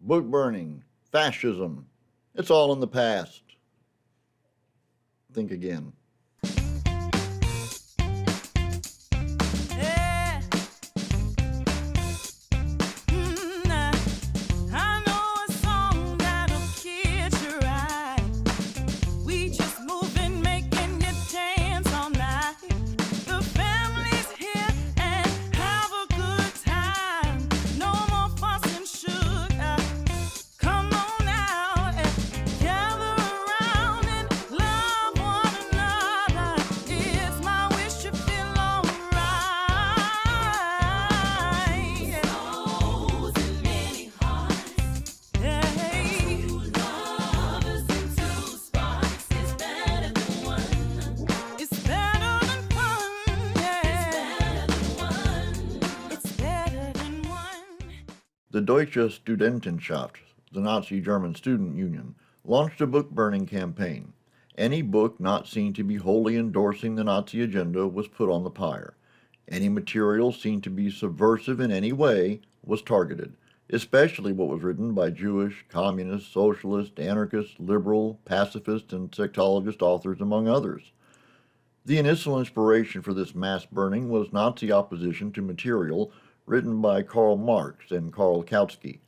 book burning, fascism. It's all in the past. Think again. The Deutsche Studentenschaft, the Nazi German student union, launched a book-burning campaign. Any book not seen to be wholly endorsing the Nazi agenda was put on the pyre. Any material seen to be subversive in any way was targeted, especially what was written by Jewish, communist, socialist, anarchist, liberal, pacifist, and sectologist authors, among others. The initial inspiration for this mass burning was Nazi opposition to material written by Karl Marx and Karl Kautsky.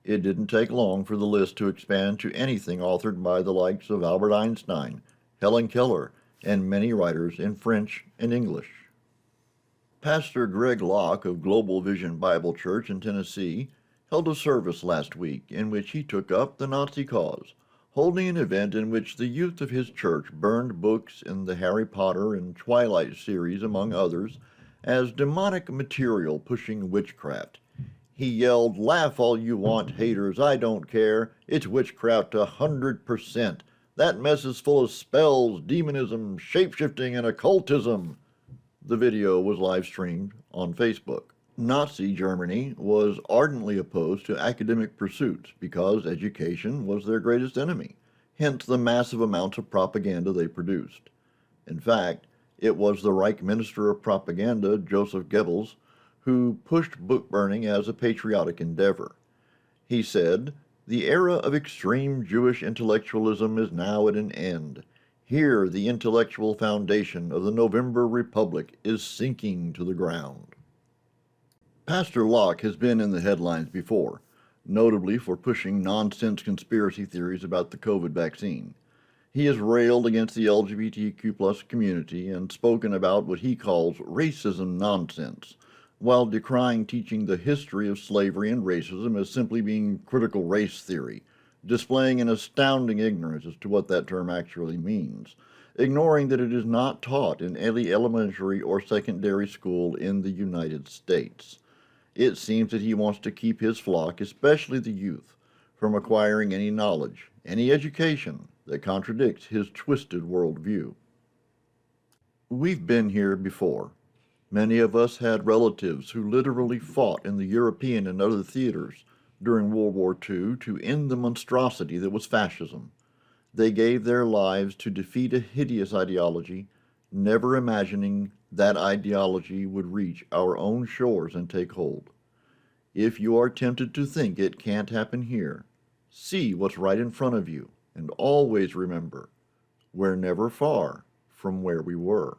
It didn't take long for the list to expand to anything authored by the likes of Albert Einstein, Helen Keller, and many writers in French and English. Pastor Greg Locke of Global Vision Bible Church in Tennessee held a service last week in which he took up the Nazi cause, holding an event in which the youth of his church burned books in the Harry Potter and Twilight series, among others, as demonic material pushing witchcraft. He yelled, "Laugh all you want, haters, I don't care. It's witchcraft 100%. That mess is full of spells, demonism, shapeshifting, and occultism." The video was live-streamed on Facebook. Nazi Germany was ardently opposed to academic pursuits because education was their greatest enemy, hence the massive amounts of propaganda they produced. In fact, it was the Reich Minister of Propaganda, Joseph Goebbels, who pushed book burning as a patriotic endeavor. He said, "The era of extreme Jewish intellectualism is now at an end. Here the intellectual foundation of the November Republic is sinking to the ground." Pastor Locke has been in the headlines before, notably for pushing nonsense conspiracy theories about the COVID vaccine. He has railed against the LGBTQ+ community and spoken about what he calls racism nonsense, while decrying teaching the history of slavery and racism as simply being critical race theory, displaying an astounding ignorance as to what that term actually means, ignoring that it is not taught in any elementary or secondary school in the United States. It seems that he wants to keep his flock, especially the youth, from acquiring any knowledge, any education that contradicts his twisted worldview. We've been here before. Many of us had relatives who literally fought in the European and other theaters during World War II to end the monstrosity that was fascism. They gave their lives to defeat a hideous ideology, never imagining that ideology would reach our own shores and take hold. If you are tempted to think it can't happen here, see what's right in front of you, and always remember, we're never far from where we were.